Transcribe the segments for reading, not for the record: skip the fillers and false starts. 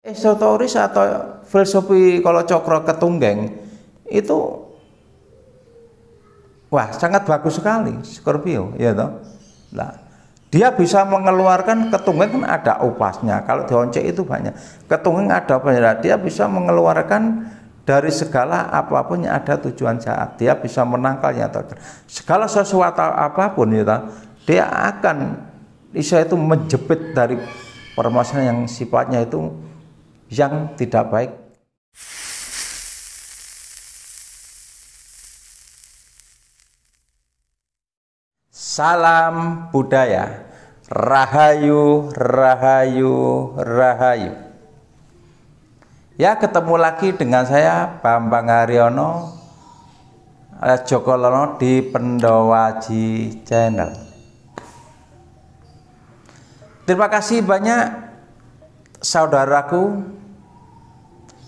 Esoteris atau filosofi kalau Cokro Ketunggeng itu wah sangat bagus sekali Scorpio, ya toh. Nah, dia bisa mengeluarkan ketunggeng kan ada upasnya. Kalau di oncek itu banyak. Ketunggeng ada apa? Dia bisa mengeluarkan dari segala apapun yang ada tujuan jahat. Dia bisa menangkalnya atau segala sesuatu apapun ya toh. Dia akan bisa itu menjepit dari permasalahan yang sifatnya itu yang tidak baik. Salam budaya, rahayu, rahayu, rahayu. Ya, ketemu lagi dengan saya Bambang Haryono Joko Lono di Pendowaji Channel. Terima kasih banyak saudaraku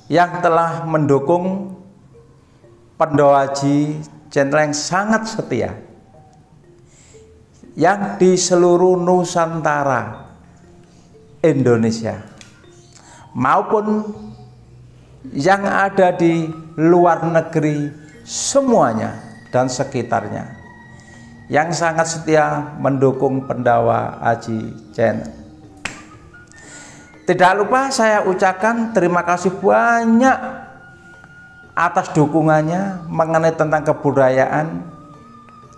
yang telah mendukung Pendowaji Channel yang sangat setia, yang di seluruh Nusantara Indonesia maupun yang ada di luar negeri semuanya dan sekitarnya, yang sangat setia mendukung Pendowaji Channel. Tidak lupa saya ucapkan terima kasih banyak atas dukungannya mengenai tentang kebudayaan,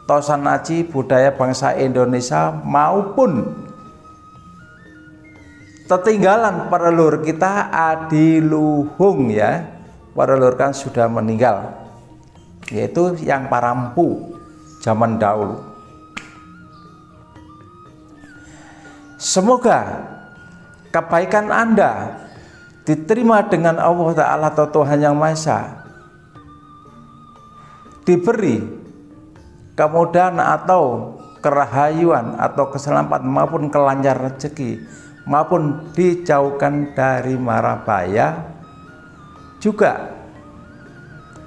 Tosan Aji, budaya bangsa Indonesia maupun ketinggalan perelur kita Adiluhung ya. Perelur kan sudah meninggal, yaitu yang Parampu zaman dahulu. Semoga kebaikan Anda diterima dengan Allah Ta'ala atau Tuhan Yang Maha Esa, diberi kemudahan atau kerahayuan atau keselamatan maupun kelancaran rezeki, maupun dijauhkan dari mara bahaya, juga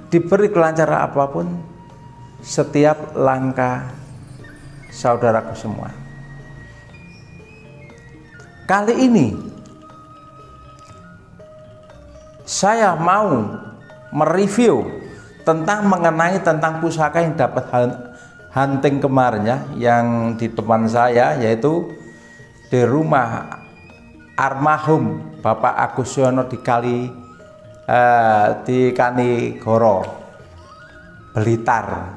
diberi kelancaran apapun setiap langkah saudaraku semua. Kali ini saya mau mereview mengenai tentang pusaka yang dapat hunting kemarin ya, yang di depan saya, yaitu di rumah almarhum Bapak Agus Yono di Kanigoro, Blitar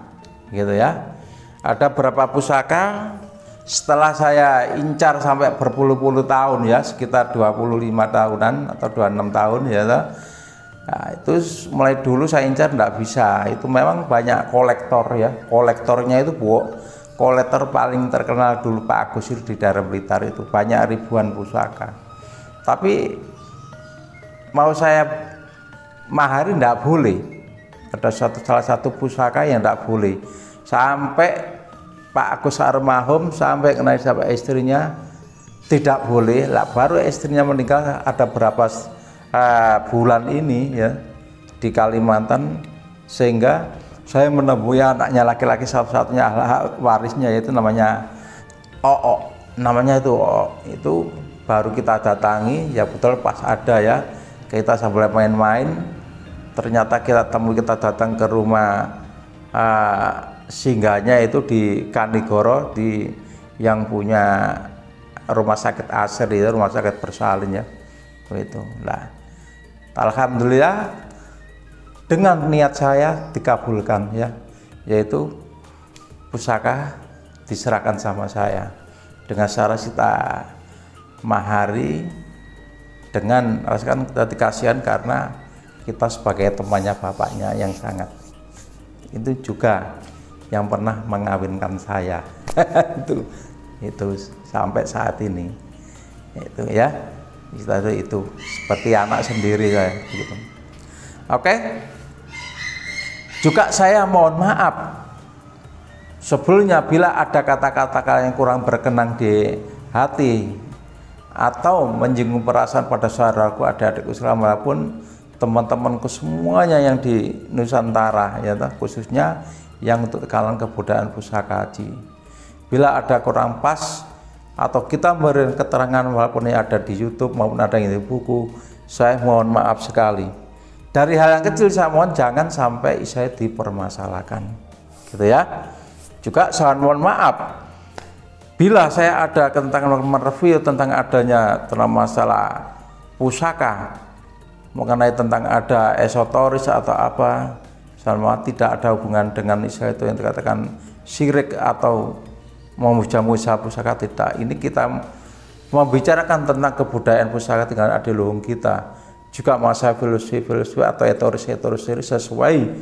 gitu ya. Ada beberapa pusaka. Setelah saya incar sampai berpuluh-puluh tahun ya, sekitar 25 tahunan atau 26 tahun ya. Nah, itu mulai dulu saya incar enggak bisa. Itu memang banyak kolektor ya. Kolektornya itu kolektor paling terkenal dulu Pak Agus itu di daerah Blitar itu, banyak ribuan pusaka. Tapi mau saya mahari enggak boleh. Ada salah satu pusaka yang enggak boleh. Sampai Pak Agus almarhum sampai kenal sampai istrinya tidak boleh lah, baru istrinya meninggal ada berapa bulan ini ya di Kalimantan, sehingga saya menemui anaknya laki-laki satu-satunya warisnya, yaitu namanya Oo, namanya itu Oo. Itu baru kita datangi ya, betul pas ada ya, kita sambil main-main, ternyata kita datang ke rumah singgahnya itu di Kanigoro, di yang punya rumah sakit Aser itu, rumah sakit bersalin ya begitu. Nah, alhamdulillah dengan niat saya dikabulkan ya, yaitu pusaka diserahkan sama saya dengan cara kita mahari, dengan alasan kita dikasihan karena kita sebagai temannya bapaknya yang sangat, itu juga yang pernah mengawinkan saya itu sampai saat ini itu ya, itu seperti anak sendiri saya gitu. Oke, juga saya mohon maaf sebelumnya bila ada kata-kata yang kurang berkenan di hati atau menyinggung perasaan pada saudaraku, adik-adikku Islam maupun teman-temanku semuanya yang di Nusantara ya, khususnya yang untuk kalangan kebudayaan pusaka haji. Bila ada kurang pas atau kita memberikan keterangan walaupun yang ada di YouTube maupun ada yang di buku Saya mohon maaf sekali. Dari hal yang kecil saya mohon jangan sampai saya dipermasalahkan, gitu ya. Juga saya mohon maaf bila saya ada tentang mereview tentang adanya tentang masalah pusaka, mengenai tentang ada esoteris atau apa, sama tidak ada hubungan dengan istilah itu yang dikatakan syirik atau memuja-muja pusaka, tidak. Ini kita membicarakan tentang kebudayaan pusaka dengan adiluhung kita, juga masalah filosofi atau esoteris sesuai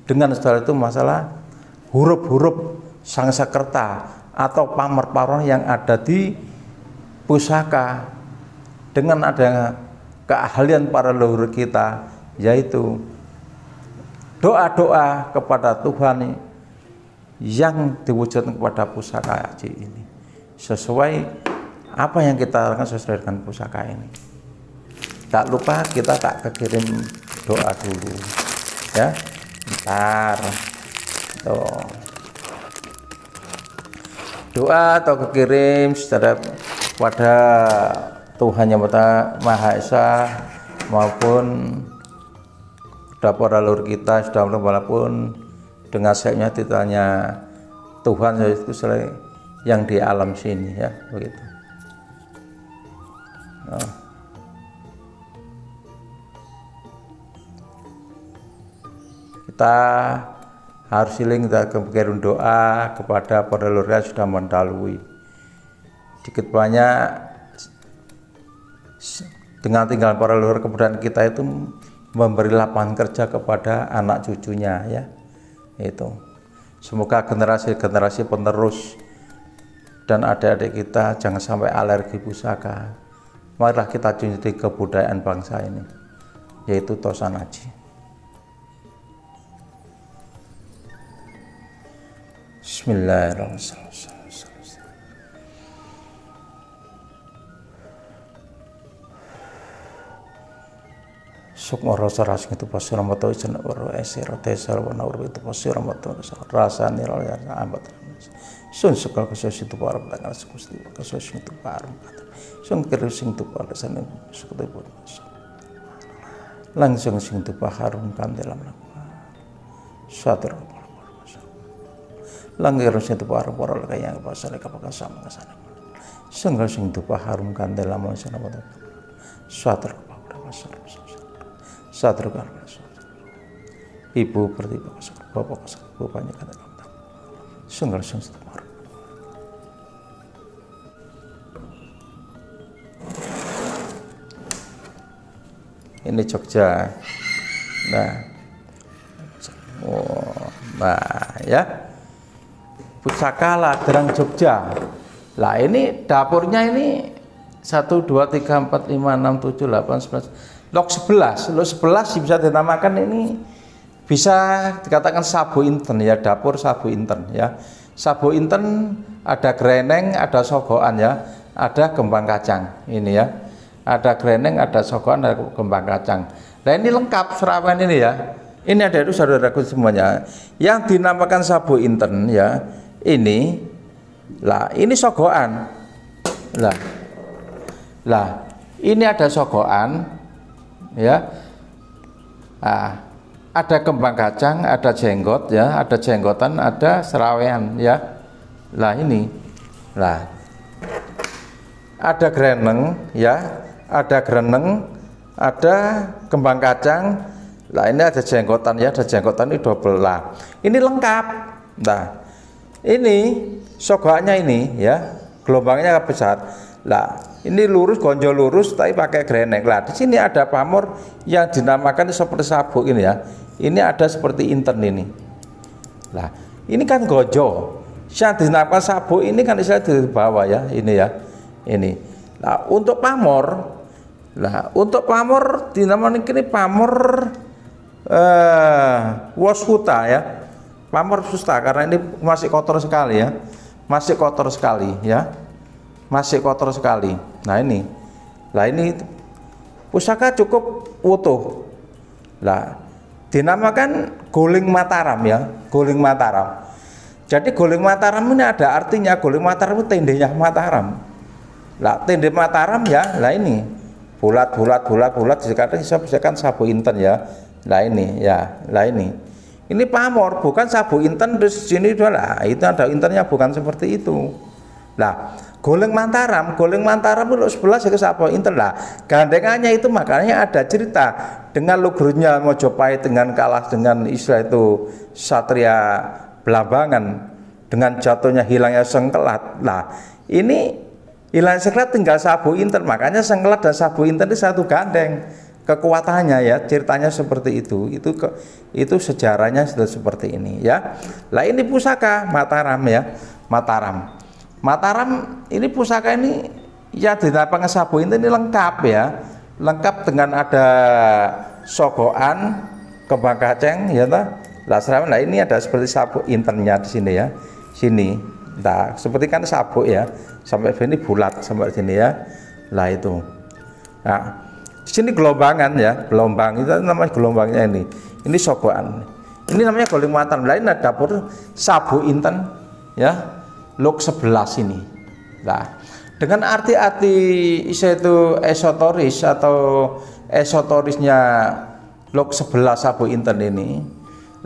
dengan setelah itu masalah huruf-huruf Sangsakerta atau pamor-pamor yang ada di pusaka dengan adanya keahlian para leluhur kita, yaitu doa-doa kepada Tuhan yang diwujudkan kepada pusaka haji ini sesuai apa yang kita lakukan sesuai dengan pusaka ini. Tak lupa kita tak kekirim doa dulu ya, ntar tuh doa atau kekirim secara pada Tuhan Yang Maha Esa maupun para leluhur kita sudah, walaupun dengan sayapnya titanya Tuhan itu yang di alam sini ya, begitu. Nah. Kita harus siling kita kirim doa kepada para leluhur yang sudah mendahului. Dikit banyak dengan tinggal para leluhur kemudian kita itu memberi lapangan kerja kepada anak cucunya ya. Itu semoga generasi-generasi penerus dan adik-adik kita jangan sampai alergi pusaka. Marilah kita junjung kebudayaan bangsa ini, yaitu Tosan Haji. Bismillahirrahmanirrahim. Sukma rasa ras itu pasti ramadhan itu nabar esir tesar wanawar itu pasti ramadhan rasa nilal ya amat sun sekal kesos itu para petang kesos itu para sun kerusing itu para sana suku itu langsung sing itu harum kan dalam suatu langgar itu para kayak pasal kapakan sama kesana sungguh sing itu harum kan dalam sana suatu Satrukan ibu bertiba bapak bapaknya kata kamu sungguh setemar. Ini Jogja. Nah ya pusaka Ladrang Jogja. Lah ini dapurnya ini 1 2 3 4 5 6 7 8 9 lok 11 bisa dinamakan ini, bisa dikatakan Sabu Inten ya, dapur Sabu Inten ya. Sabu Inten ada greneng, ada sogoan ya, ada kembang kacang ini ya, ada greneng, ada sogoan, ada kembang kacang. Nah ini lengkap serawan ini ya. Ini ada itu saudaraku semuanya yang dinamakan Sabu Inten ya. Ini lah, ini sogoan lah ini ada sogoan ya, ada kembang kacang, ada jenggot ya, ada jenggotan, ada serawean ya. Lah ini, lah ada greneng ya, ada greneng, ada kembang kacang. Lah ini ada jenggotan ya, ada jenggotan ini double lah. Ini lengkap. Nah ini sogoannya ini ya, gelombangnya besar. Lah ini lurus, gonjol lurus, tapi pakai greneng. Lah di sini ada pamor yang dinamakan seperti sabuk ini ya. Ini ada seperti inten ini. Lah ini kan gojo. Yang dinamakan sabuk ini kan bisa di bawah ya. Ini ya. Ini. Nah untuk pamor, dinamakan ini pamor washuta ya. Pamor susta karena ini masih kotor sekali ya. Masih kotor sekali ya. Masih kotor sekali. Nah ini, lah ini pusaka cukup utuh. Lah dinamakan Guling Mataram ya, Guling Mataram. Jadi Guling Mataram ini ada artinya, Guling Mataram itu tendenya Mataram. Lah tende Mataram ya, lah ini bulat, kadang bisa kan sabu inten ya. Nah ini ya, nah ini pamor, bukan sabu inten terus sini lah, itu ada intennya, bukan seperti itu. Nah, Goleng Mataram itu sebelah ke sabu inten lah. Gandengannya itu makanya ada cerita dengan lugurnya Mojopahit dengan kalah dengan istilah itu Satria Blambangan, dengan jatuhnya hilangnya Sengkelat. Nah, ini hilang Sengkelat tinggal sabu inten, makanya Sengkelat dan sabu inten itu satu gandeng kekuatannya ya, ceritanya seperti itu. Itu sejarahnya sudah seperti ini ya. Lah ini pusaka Mataram ya, Mataram ini pusaka ini ya di lapangan sabu inten ini lengkap ya, lengkap dengan ada sogokan, kembang kaceng ya toh. Lah ini ada seperti sabuk intennya di sini ya, sini. Nah, seperti kan sabuk ya, sampai sini bulat sampai sini ya. Lah itu. Nah, di sini gelombangan ya, gelombang itu namanya gelombangnya ini. Ini sogokan. Ini namanya Goleng Mataram. Lah ini ada dapur sabuk inten ya. Luk 11 ini. Nah, dengan arti-arti itu esoteris atau esoterisnya luk 11 sabu inten ini.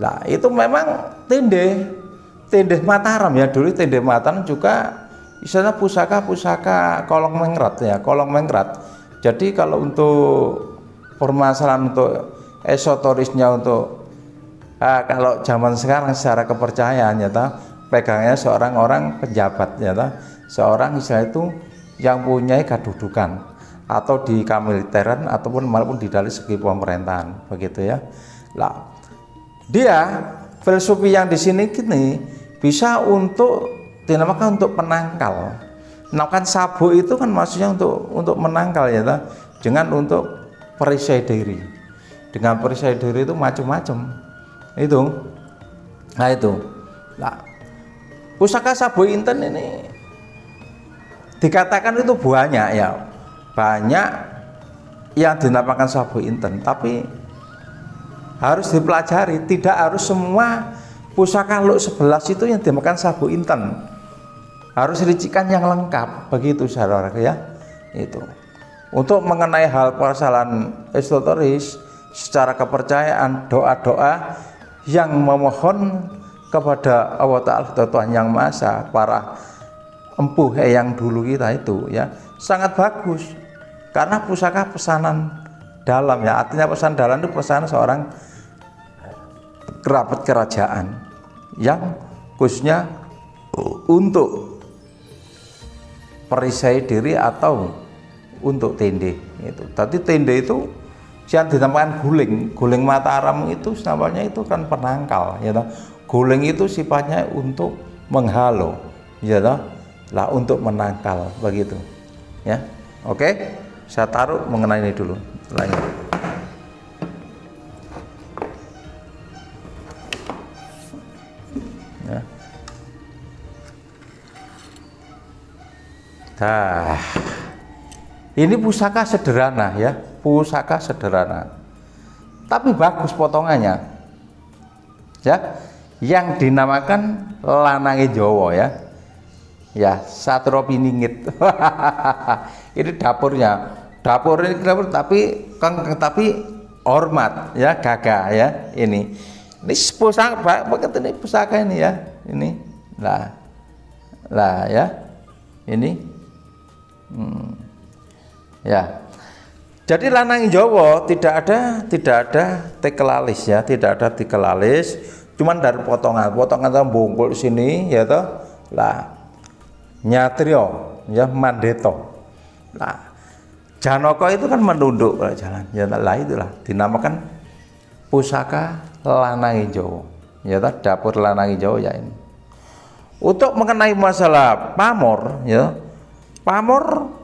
Nah, itu memang tende Mataram ya, dulu tende Mataram juga istilahnya pusaka kolong mengrat ya, kolong mengrat. Jadi kalau untuk permasalahan untuk esoterisnya untuk kalau zaman sekarang secara kepercayaan ya pegangnya seorang orang pejabat ya seorang istilah itu yang punya kedudukan atau di kamiliteran ataupun maupun di dari segi pemerintahan begitu ya. Lah dia filosofi yang di sini gini bisa untuk dinamakan untuk penangkal. Nah kan sabuk itu kan maksudnya untuk menangkal ya dengan untuk perisai diri. Dengan perisai diri itu macam-macam itu. Nah itu. Nah, pusaka sabu inten ini dikatakan itu banyak ya, banyak yang dinamakan sabu inten, tapi harus dipelajari, tidak harus semua pusaka luk 11 itu yang dinamakan sabu inten, harus ricikan yang lengkap begitu saudara ya. Itu untuk mengenai hal permasalahan esoteris secara kepercayaan, doa-doa yang memohon kepada Allah Ta'ala Tuhan Yang Maha Esa, para empuh yang dulu kita itu ya sangat bagus karena pusaka pesanan dalam ya, artinya pesan dalam itu pesanan seorang kerabat kerajaan yang khususnya untuk perisai diri atau untuk tende itu. Tadi tende itu yang dinamakan Goleng Mataram itu namanya itu kan penangkal ya toh. Goleng itu sifatnya untuk menghalau ya toh. Lah untuk menangkal begitu ya. Oke, saya taruh mengenai ini dulu lain. Ya. Nah, ini pusaka sederhana ya, pusaka sederhana tapi bagus potongannya ya, yang dinamakan Lanange Jawa ya, Satrio Piningit. Ini dapurnya, dapur tapi hormat ya, gagah ya. Ini pusaka begitu, ini pusaka ini ya, ini lah ya, ini ya. Jadi Lanange Jawa tidak ada tekel alis ya, tidak ada tekel alis, cuman dari potongan bungkul sini ya toh. Lah Nyatrio ya Mandeto. Nah Janaka itu kan menunduk jalan ya, lah itulah dinamakan pusaka Lanange Jawa ya toh, dapur Lanange Jawa ya ini. Untuk mengenai masalah pamor ya, pamor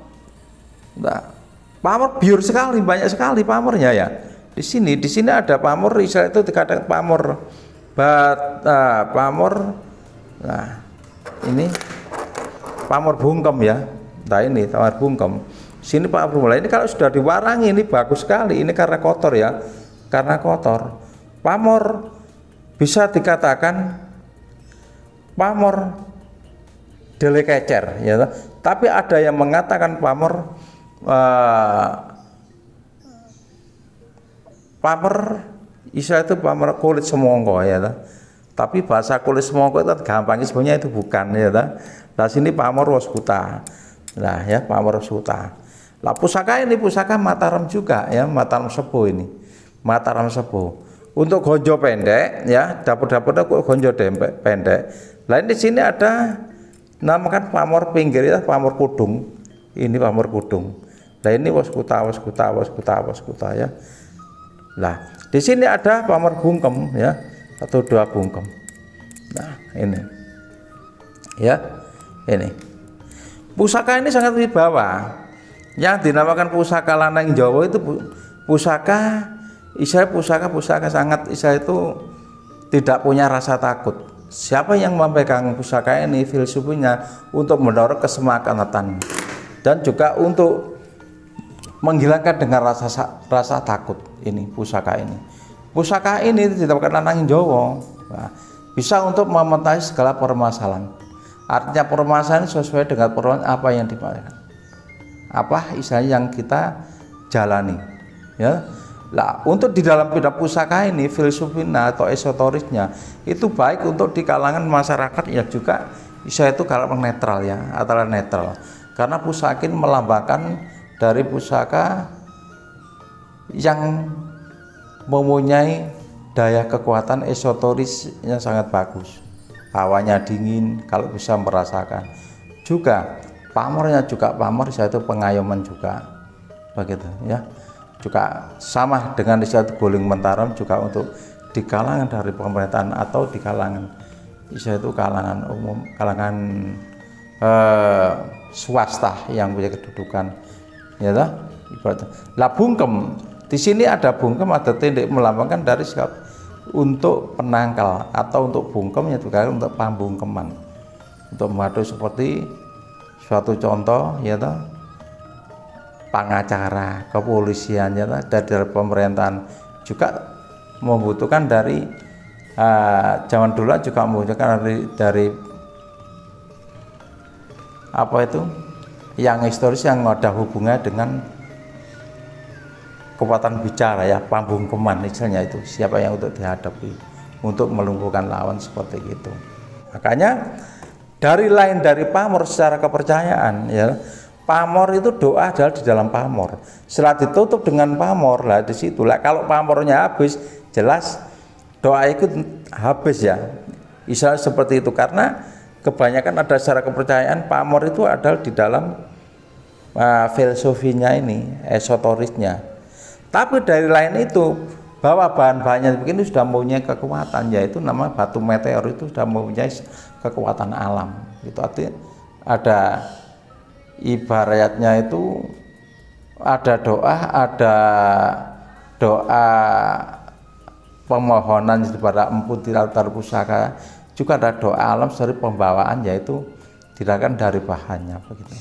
biur sekali, banyak sekali pamornya ya. Di sini ada pamor, Israel itu dikatakan pamor pamor. Nah, ini pamor bungkem ya. Nah, ini pamor bungkem. Sini pamor mulai ini kalau sudah diwarangi ini bagus sekali. Ini karena kotor ya. Karena kotor. Pamor bisa dikatakan pamor delekecer ya. Tapi ada yang mengatakan pamor pamer istilah itu pamer kulit semongko ya ta. Tapi bahasa kulit semongko itu gampangnya sebenarnya itu bukan ya ta. Nah sini pamer waskuta. Nah ya pamer waskuta. Lah pusaka ini pusaka Mataram juga ya, Mataram Sebo ini. Mataram Sebo. Untuk gonjo pendek ya, dapur-dapurnya kok gonjo pendek. Lain di sini ada namakan pamor pinggir ya, pamor kudung. Ini pamor kudung. Nah ini waskuta ya. Nah di sini ada pamor bungkem ya, atau dua bungkem. Nah ini ya, ini pusaka ini sangat wibawa. Yang dinamakan pusaka lanang Jawa itu pusaka pusaka sangat itu tidak punya rasa takut. Siapa yang memegang pusaka ini filsufnya untuk mendorong kesemakatan dan juga untuk menghilangkan dengan rasa takut. Ini pusaka ini dinamakan lanang Jawa. Nah, bisa untuk mementai segala permasalahan. Artinya permasalahan sesuai dengan permasalahan apa yang dimaksudkan. Apa istilahnya yang kita jalani ya. Lah untuk di dalam bidang pusaka ini filsufina atau esoterisnya itu baik untuk di kalangan masyarakat ya juga istilah itu kalangan netral ya, antara netral. Karena pusaka ini melambangkan dari pusaka yang mempunyai daya kekuatan esoteris yang sangat bagus. Hawanya dingin kalau bisa merasakan. Juga pamornya juga pamor yaitu pengayoman juga begitu ya, juga sama dengan istilah Guling Mataram juga untuk di kalangan dari pemerintahan atau di kalangan istilah itu kalangan umum, kalangan swasta yang punya kedudukan ya toh. Lah bungkem di sini ada bungkem, ada tindih melambangkan dari sikap untuk penangkal atau untuk bungkem juga untuk pambungkeman, untuk mengadu seperti suatu contoh ya toh, pengacara kepolisian ya toh, dari pemerintahan juga membutuhkan dari zaman dulu juga membutuhkan dari apa itu yang historis yang ada hubungannya dengan kekuatan bicara ya, pambungkeman misalnya itu siapa yang untuk dihadapi untuk melumpuhkan lawan seperti itu. Makanya dari lain dari pamor secara kepercayaan ya, pamor itu doa adalah di dalam pamor. Setelah ditutup dengan pamor lah di situ lah, kalau pamornya habis jelas doa ikut habis ya. Istilah seperti itu karena kebanyakan ada secara kepercayaan pamor itu adalah di dalam filosofinya ini, esoterisnya. Tapi dari lain itu bahwa bahan-bahannya begini sudah mempunyai kekuatan, yaitu nama batu meteor itu sudah mempunyai kekuatan alam. Itu artinya ada ibaratnya itu ada doa pemohonan kepada empu di altar pusaka, juga ada doa alam dari pembawaan yaitu dilakukan dari bahannya begitu.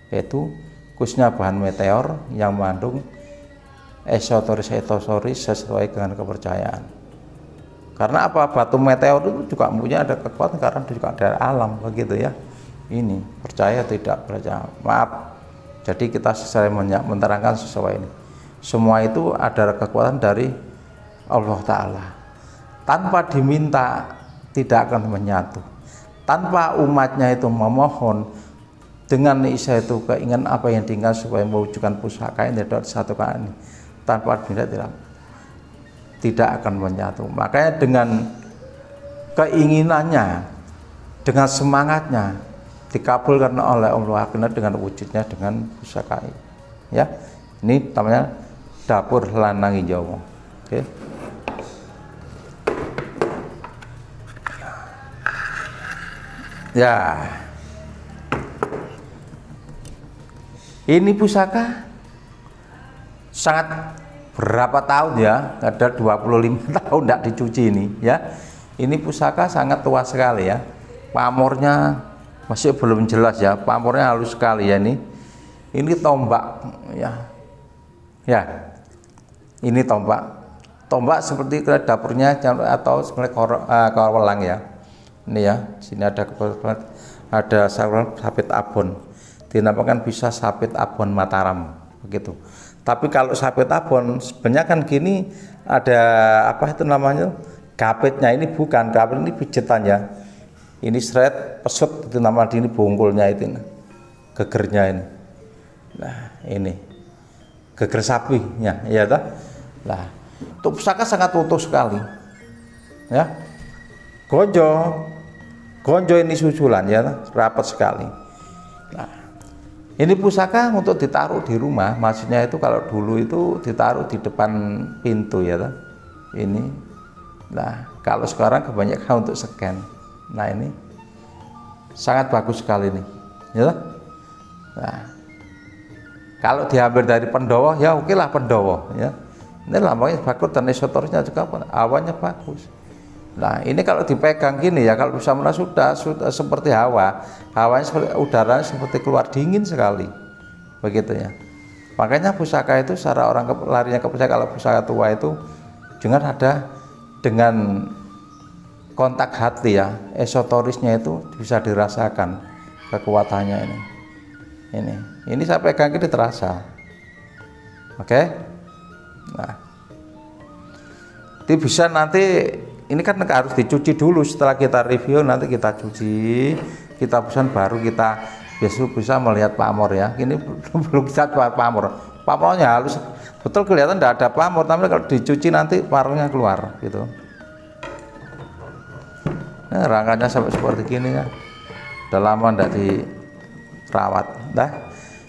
Yaitu khususnya bahan meteor yang mengandung esoteris sesuai dengan kepercayaan. Karena apa? Batu meteor itu juga mempunyai ada kekuatan karena juga dari alam begitu ya. Ini percaya tidak percaya. Maaf. Jadi kita sesuai menerangkan sesuai ini. Semua itu ada kekuatan dari Allah Ta'ala. Tanpa diminta tidak akan menyatu. Tanpa umatnya itu memohon dengan isa itu keinginan apa yang diinginkan supaya mewujudkan pusaka ini dari satu kali. Tanpa diminta tidak akan menyatu. Makanya dengan keinginannya, dengan semangatnya dikabulkan oleh Allah akhirnya dengan wujudnya dengan pusaka ini. Ya, ini namanya dapur lanang Jawa. Oke. Ya, ini pusaka sangat berapa tahun ya, ada 25 tahun tidak dicuci ini ya. Ini pusaka sangat tua sekali ya, pamornya masih belum jelas ya, pamornya halus sekali ya. Ini tombak ya ini tombak seperti dapurnya atau seperti kawalang ya. Ini ya, sini ada sabit abon, dinamakan bisa sabit abon Mataram begitu. Tapi kalau sapi tabon sebenarnya kan gini, ada apa itu namanya, gapitnya ini bukan gapit, ini pijetan ya. Ini seret pesut itu nama, ini bongkolnya itu, gegernya ini. Nah ini geger sapinya ya toh. Nah itu pusaka sangat utuh sekali ya. Gonjo ini susulan ya toh, rapat sekali. Nah ini pusaka untuk ditaruh di rumah, maksudnya itu kalau dulu itu ditaruh di depan pintu ya toh. Ini nah kalau sekarang kebanyakan untuk scan. Nah ini sangat bagus sekali nih ya. Nah kalau diambil dari Pendowo ya oke lah Pendowo ya. Ini lambangnya bagus dan esoterisnya juga awalnya bagus. Nah ini kalau dipegang gini ya, kalau bisa sudah seperti hawanya seperti udara, seperti keluar dingin sekali begitu ya. Makanya pusaka itu secara orang larinya ke pusaka, kalau pusaka tua itu jangan ada dengan kontak hati ya, esoterisnya itu bisa dirasakan kekuatannya ini saya pegang ini terasa. Oke. Nah itu bisa nanti, ini kan harus dicuci dulu, setelah kita review nanti kita cuci, kita pesan baru kita besok bisa melihat pamor ya. Ini belum bisa pamornya halus betul, kelihatan tidak ada pamor, tapi kalau dicuci nanti parongnya keluar gitu. Nah, rangkanya sampai seperti gini ya, udah lama tidak dirawat.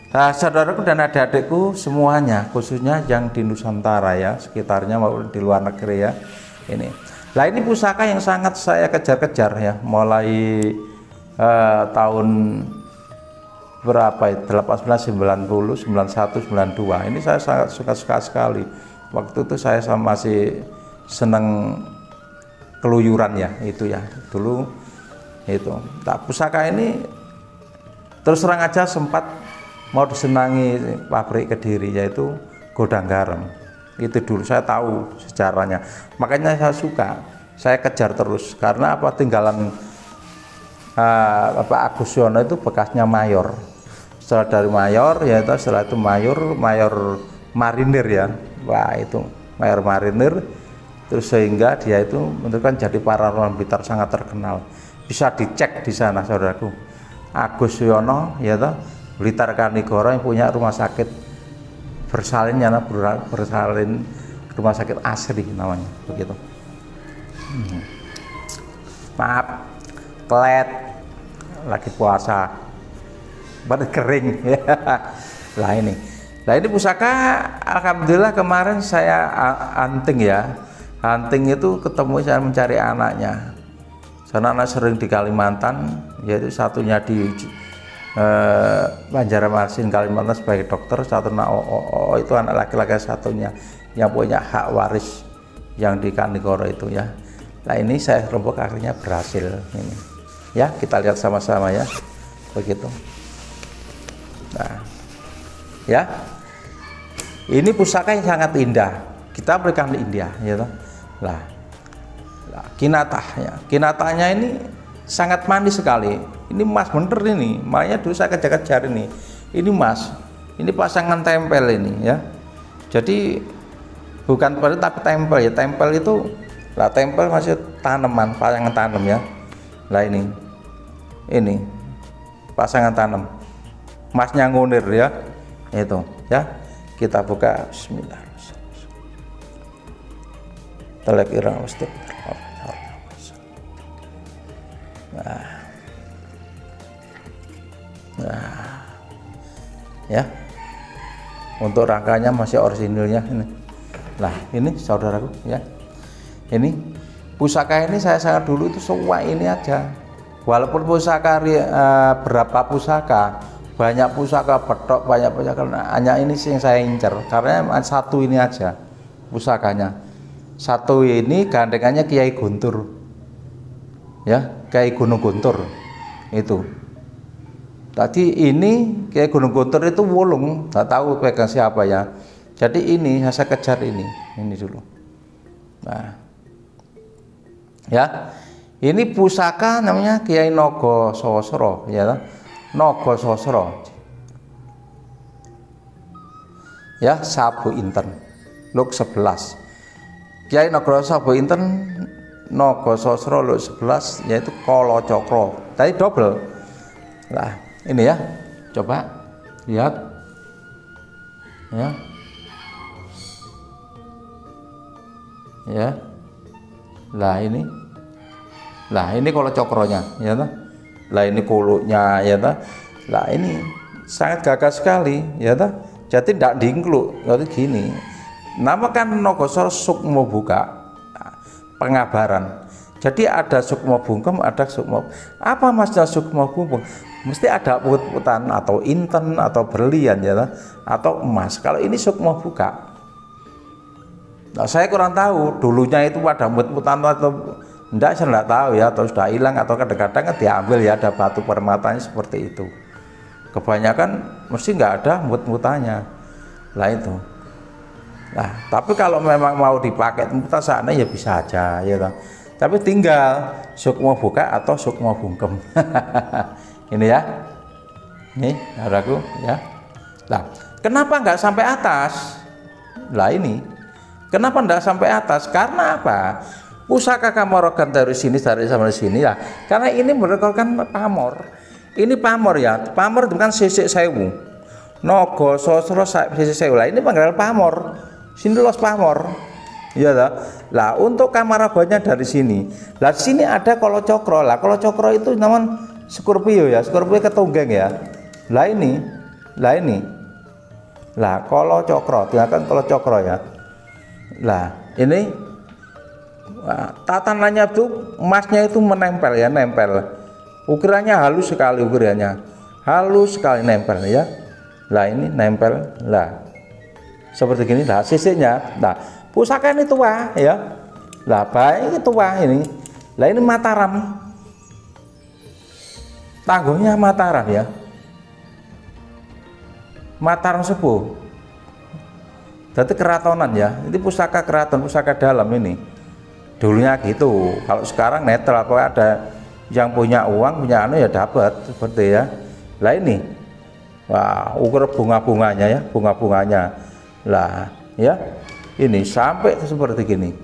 Nah, saudaraku dan adik-adikku semuanya, khususnya yang di Nusantara ya, sekitarnya maupun di luar negeri ya, ini. Nah ini pusaka yang sangat saya kejar-kejar ya, mulai tahun berapa itu, 1890, 91, 92. Ini saya sangat suka sekali. Waktu itu saya masih senang keluyuran ya, itu ya dulu itu. Nah, pusaka ini terus terang aja sempat mau disenangi pabrik Kediri, yaitu Godang Garam. Itu dulu saya tahu sejarahnya, makanya saya suka, saya kejar terus. Karena apa, tinggalan Bapak Agus Yono itu bekasnya mayor. Setelah dari mayor ya itu, setelah itu mayor marinir ya. Wah itu mayor marinir, terus sehingga dia itu menentukan jadi paranormal Blitar sangat terkenal. Bisa dicek di sana saudaraku. Agus Yono ya toh, Blitar Kanigoro, yang punya rumah sakit bersalin ya, bersalin rumah sakit Asri namanya begitu. Maaf pelet lagi puasa badan kering ya. Lah ini pusaka alhamdulillah kemarin saya hunting ya. Hunting itu ketemu, saya mencari anaknya. Karena anak sering di Kalimantan, yaitu satunya di Banjarmasin Kalimantan sebagai dokter, satu itu anak laki-laki satunya yang punya hak waris yang di Kanigoro itu ya. Nah ini saya rembuk akhirnya berhasil ini ya, kita lihat sama-sama ya begitu. Nah ya ini pusaka yang sangat indah, kita berikan di India ya toh. Lah kinatanya ini sangat manis sekali. Ini emas bener ini, makanya dulu saya kejar-kejar ini emas, ini pasangan tempel ini ya. Jadi bukan pada tapi tempel ya, tempel itu lah, tempel masih tanaman, pasangan tanam ya. Lah ini pasangan tanam, emasnya ngunir ya, itu ya. Kita buka, bismillahirrahmanirrahim. Telek irang mesti. Nah, ya, untuk rangkanya masih orisinilnya ini. Nah, ini saudaraku ya, ini pusaka ini saya sangat dulu itu semua ini aja. Walaupun pusaka berapa pusaka, banyak pusaka petok, banyak pusaka, nah, hanya ini sih yang saya incer karena satu ini aja pusakanya. Satu ini gandengannya Kiai Guntur, ya, Kiai Gunung Guntur itu. Tadi ini kayak Gunung Guntur itu wulung, nggak tahu pegang siapa ya. Jadi ini saya kejar ini dulu. Nah, ya, ini pusaka namanya Kiai Nogo Sosro, ya, Nogo Sosro. ya, Sabu Inten Luk 11. Kyai Nagara Sabu Inten Nagasasra Luk 11 yaitu Kala Cakra. Tadi double. Nah, ini ya. Coba lihat. Ya. Ya. Lah ini. Lah ini Kala Cakranya, ya toh. Lah ini kuluknya, ya toh. Lah ini sangat gagah sekali, ya toh. Jadi tidak diinkluk, jadi gini. Namakan Nagasasra Sukma Buka, pengabaran. Jadi ada Sukma Bungkem, ada Sukma. Apa maksudnya Sukma Bungkem? Mesti ada put-putan atau inten atau berlian, ya toh, atau emas. Kalau ini Sukma Buka. Nah, saya kurang tahu dulunya itu ada put-putan atau enggak, saya enggak tahu ya, atau sudah hilang atau kadang-kadang kan diambil ya, ada batu permatanya seperti itu. Kebanyakan mesti nggak ada mut-mutannya lah itu. Nah, tapi kalau memang mau dipakai mutan sana ya bisa aja, ya toh. Tapi tinggal Sukma Buka atau Sukma Bungkem. Ini ya, ini saudaraku ya. Nah, kenapa nggak sampai atas? Lah ini, kenapa nggak sampai atas? Karena apa? Pusaka Kamorogan dari sini sampai sini ya. Karena ini merupakan pamor. Ini pamor ya. Pamor itu kan sisik sewu. Nagasasra sisik sewu. Lah ini panggilan pamor. Sini los pamor. Iya toh. Lah untuk Kamaragannya dari sini. Lah di sini ada Kala Cakra. Lah Kala Cakra itu namanya Scorpio ya. Scorpio ketunggeng ya. Lah ini. Lah ini. Lah Kala Cakra, tinggalkan Kala Cakra ya. Lah ini tatanannya tuh emasnya itu menempel ya, nempel. Ukirannya halus sekali, ukirannya halus sekali, nempel ya. Lah ini nempel lah seperti gini lah sisiknya. Nah pusaka ini tua ya. Lah baik ini tua ini. Lah ini Mataram, tangguhnya Mataram ya. Mataram Sepuh. Jadi keratonan ya. Ini pusaka keraton, pusaka dalam ini. Dulunya gitu. Kalau sekarang netral, apa ada yang punya uang, punya anu ya dapat seperti ya. Lah ini, wah ukur bunga-bunganya ya, bunga-bunganya. Lah ya, ini sampai seperti gini.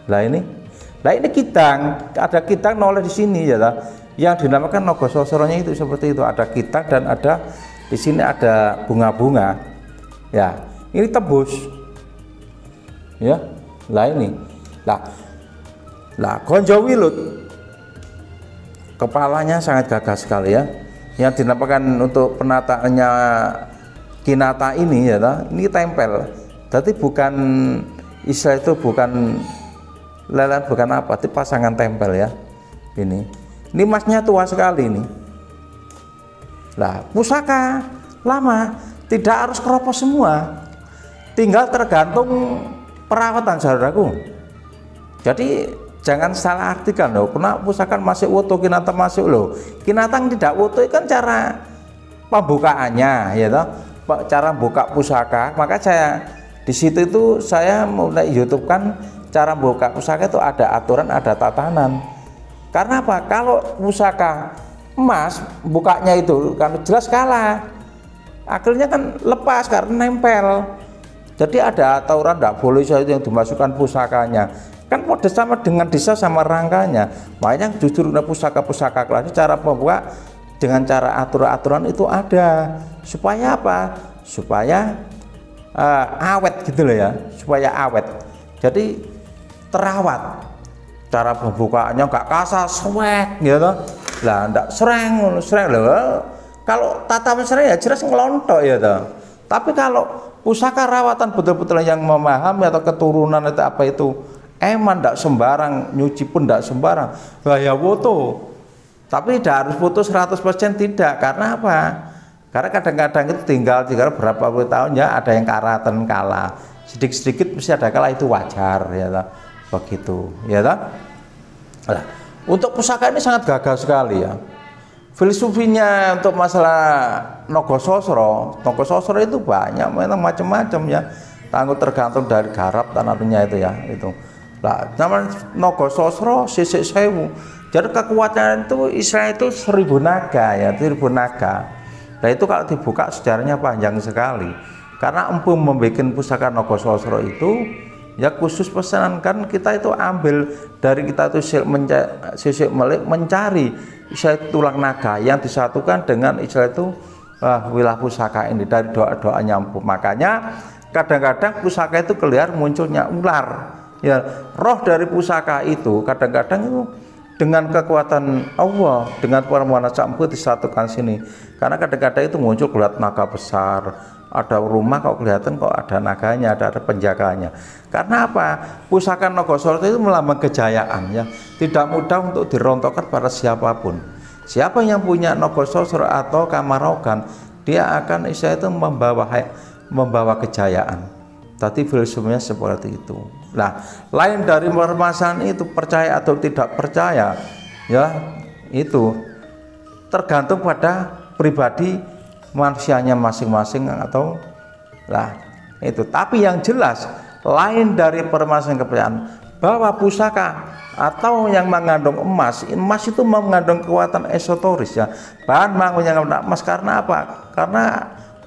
Lah ini kitang, ada kitang noleh di sini ya lah. Yang dinamakan Nagasasranya itu seperti itu, ada kitang dan ada di sini ada bunga-bunga. Ya, ini tebus. Ya, lah ini. Lah Gonjowilut. Kepalanya sangat gagah sekali ya. Yang dinamakan untuk penataannya Kinata ini ya toh, ini tempel. Jadi bukan istilah itu bukan lelet, bukan apa, itu pasangan tempel ya. Ini emasnya tua sekali ini. Lah pusaka lama tidak harus keropos semua. Tinggal tergantung perawatan saudaraku. Jadi jangan salah artikan loh, kena pusaka masih utuh, kinata masih loh. Kinatang tidak utuh kan cara pembukaannya ya toh, cara buka pusaka. Maka saya di situ itu saya mulai YouTube kan cara buka pusaka itu ada aturan, ada tatanan. Karena apa? Kalau pusaka emas bukanya itu kan jelas kalah. Akhirnya kan lepas karena nempel. Jadi ada aturan, tidak boleh saja yang dimasukkan pusakanya. Kan model sama dengan desa sama rangkanya. Makanya justru pusaka-pusaka kelas cara pembuka dengan cara aturan-aturan itu ada supaya apa? Supaya awet gitu loh ya, supaya awet. Jadi terawat. Cara pembukaannya nggak kasar, swag gitu. Lah enggak sereng loh. Kalau tatapan sereng ya jelas ngelontok ya toh. Tapi kalau pusaka rawatan betul-betul yang memahami atau keturunan itu apa itu eman, tidak sembarang, nyuci pun tidak sembarang. Wah ya foto, tapi tidak harus foto 100% tidak. Karena apa? Karena kadang-kadang itu tinggal berapa puluh tahun ya ada yang karatan kalah, sedikit-sedikit mesti ada kalah, itu wajar ya toh. Begitu ya toh. Nah, untuk pusaka ini sangat gagah sekali ya. Filosofinya untuk masalah Nagasasra itu banyak, memang macam-macam ya. Tergantung dari garap tanahnya itu ya itu. Nah, namanya Nagasasra sisik sewu. Jadi kekuatan itu Israel itu 1000 naga ya, 1000 naga. Nah itu kalau dibuka sejarahnya panjang sekali. Karena empu membuat pusaka Nogososro itu ya khusus pesanan, kan kita itu ambil dari kita itu sisik melik mencari istilah tulang naga yang disatukan dengan istilah itu wilah pusaka ini dari doa-doanya empu. Makanya kadang-kadang pusaka itu kelihatan munculnya ular. Ya, roh dari pusaka itu kadang-kadang itu dengan kekuatan Allah, dengan permohonan empu disatukan sini. Karena kadang-kadang itu muncul kelihatan naga besar, ada rumah kok kelihatan kok ada naganya, ada penjaganya. Karena apa? Pusaka Nogososro itu melambang kejayaan ya. Tidak mudah untuk dirontokkan pada siapapun. Siapa yang punya Nogososro atau Kamarogan, dia akan itu membawa kejayaan. Tadi filsafatnya seperti itu. Nah, lain dari permasalahan itu percaya atau tidak percaya, ya itu tergantung pada pribadi manusianya masing-masing atau lah itu. Tapi yang jelas lain dari permasalahan kepercayaan bahwa pusaka atau yang mengandung emas itu mengandung kekuatan esoteris ya. Bahan bangun yang mengandung emas karena apa? Karena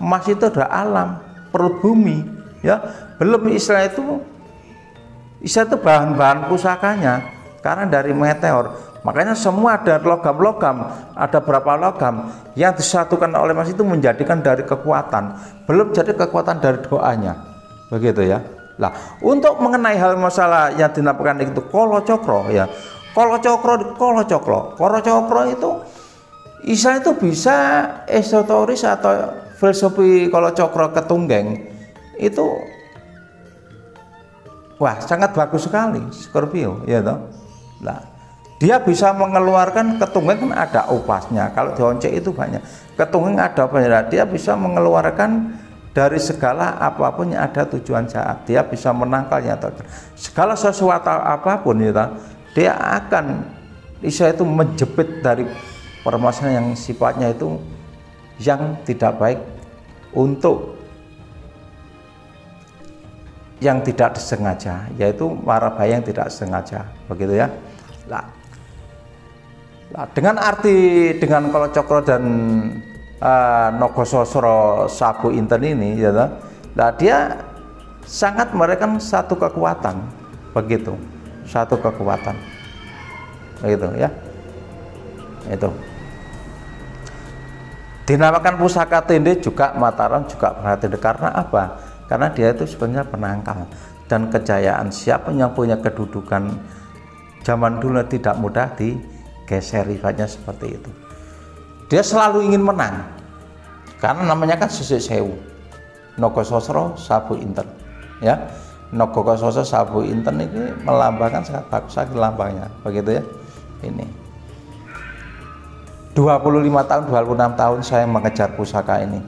emas itu adalah alam, perut bumi ya. Belum istilah itu bahan-bahan pusakanya karena dari meteor. Makanya semua ada logam-logam, ada berapa logam yang disatukan oleh emas itu menjadikan dari kekuatan, belum jadi kekuatan dari doanya, begitu ya. Nah, untuk mengenai hal masalah yang dinamakan itu kolo cokro ya, kolo cokro itu istilah itu bisa esoteris atau filosofi kolo cokro ketunggeng itu wah sangat bagus sekali Scorpio ya toh. Nah, dia bisa mengeluarkan ketunggeng, kan ada upasnya. Kalau dioncek itu banyak ketunggeng, ada apa ya, dia bisa mengeluarkan dari segala apapun yang ada tujuan jahat. Dia bisa menangkalnya atau segala sesuatu apapun ya toh, dia akan bisa itu menjepit dari permasalahan yang sifatnya itu yang tidak baik untuk yang tidak disengaja, yaitu mara bahaya yang tidak sengaja, begitu ya. Nah, dengan arti dengan kolo cokro dan Nogososro Sabu Inten ini ya, nah dia sangat memberikan satu kekuatan, begitu, satu kekuatan, begitu ya. Itu dinamakan pusaka tende juga Mataram juga berarti karena apa? Karena dia itu sebenarnya penangkal dan kejayaan. Siapa yang punya kedudukan zaman dulu tidak mudah digeser, rifatnya seperti itu. Dia selalu ingin menang karena namanya kan Sisik Sewu Nogososro Sabu Inten ya. Nogososro Sabu Inten ini melambangkan sangat bagus sekali lambangnya, begitu ya. Ini 25 tahun 26 tahun saya mengejar pusaka ini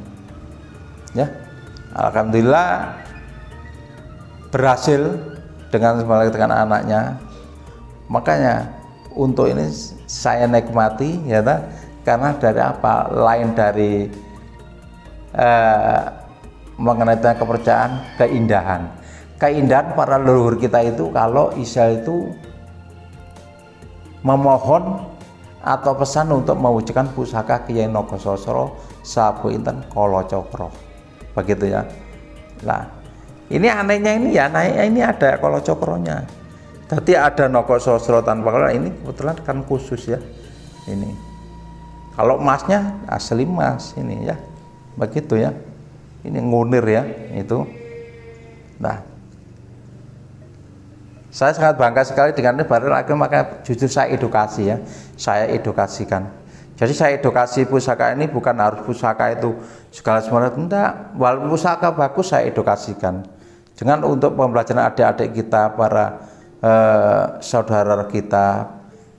ya. Alhamdulillah berhasil dengan anaknya. Makanya untuk ini saya nikmati ya, karena dari apa? Lain dari mengenai kepercayaan, keindahan para leluhur kita itu kalau Isa itu memohon atau pesan untuk mewujudkan pusaka Kiai Nogososro Sabu Inten Kolo Cokro, begitu ya. Nah, ini anehnya ini ya, ini ada Kolo Cokronya. Jadi ada Nogososro tanpa kolo, ini kebetulan kan khusus ya. Ini kalau emasnya asli emas ini ya, begitu ya. Ini ngunir ya itu. Nah, saya sangat bangga sekali dengan ini, baru lagi maka jujur saya edukasi ya, saya edukasikan. Jadi saya edukasi pusaka ini bukan harus pusaka itu segala semuanya, enggak. Walaupun pusaka bagus saya edukasikan. Dengan untuk pembelajaran adik-adik kita, para saudara kita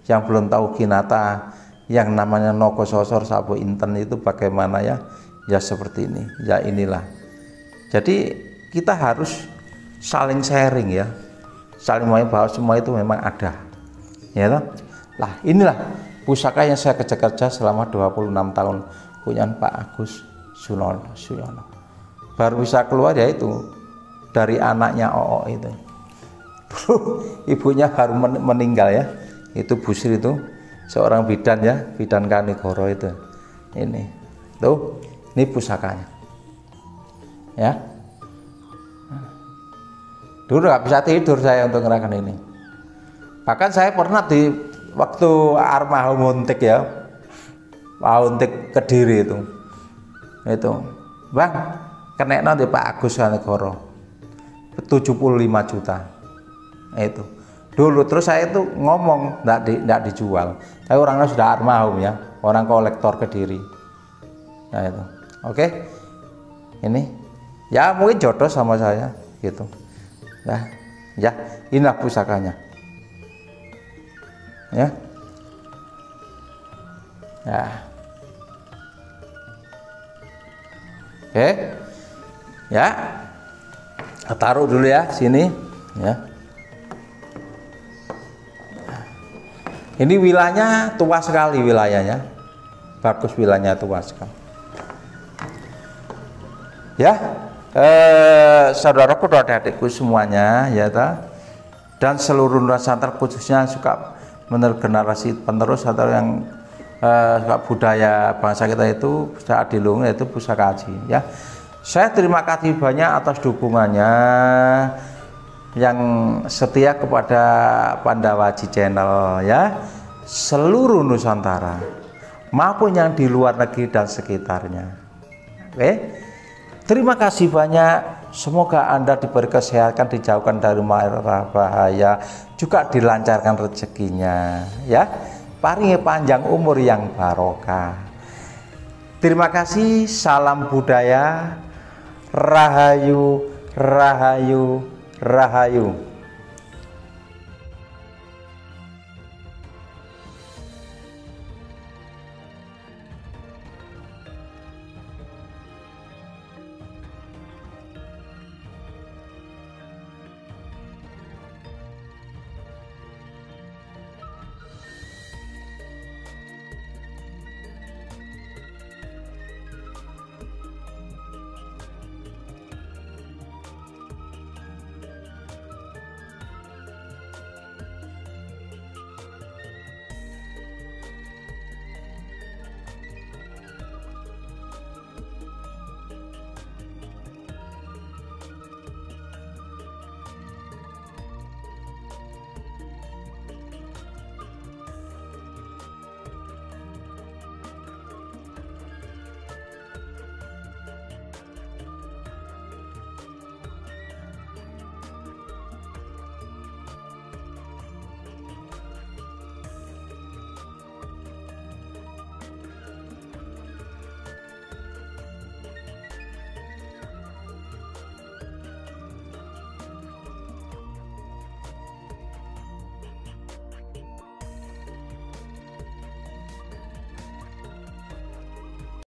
yang belum tahu kinata yang namanya Nogososro Sabu Inten itu bagaimana ya, ya seperti ini, ya inilah. Jadi kita harus saling sharing ya, saling bahwa semua itu memang ada, ya toh. Lah inilah pusaka yang saya kerja selama 26 tahun punya Pak Agus Suyono. Baru bisa keluar yaitu dari anaknya Oo itu. Dulu ibunya baru meninggal ya, itu Busri itu seorang bidan ya, bidan Kanigoro itu. Ini tuh, ini pusakanya ya. Dulu nggak bisa tidur saya untuk ngerakan ini. Bahkan saya pernah di waktu Arma Muntik ya, Muntik Kediri itu, Bang, kena di Pak Agus Negoro 75 juta. Itu dulu. Terus saya itu ngomong nggak dijual. Tapi orangnya sudah almarhum ya, orang kolektor Kediri. Nah itu, oke. Ini ya mungkin jodoh sama saya gitu. Ya, inilah pusakanya. Ya. Oke. Ya. Taruh dulu ya sini ya. Ini wilayahnya tua sekali wilayahnya. Bagus wilayahnya tua sekali. Ya. Saudaraku dan adik-adikku semuanya ya dan seluruh Nusantara khususnya suka generasi penerus atau yang suka budaya bangsa kita itu bisa adilung yaitu Pusaka Aji ya. Saya terima kasih banyak atas dukungannya yang setia kepada Pandawa Aji Channel ya, seluruh Nusantara maupun yang di luar negeri dan sekitarnya. Oke. Terima kasih banyak, semoga Anda diberi kesehatan, dijauhkan dari mara bahaya, juga dilancarkan rezekinya ya, paringi panjang umur yang barokah. Terima kasih, salam budaya, rahayu, rahayu, rahayu.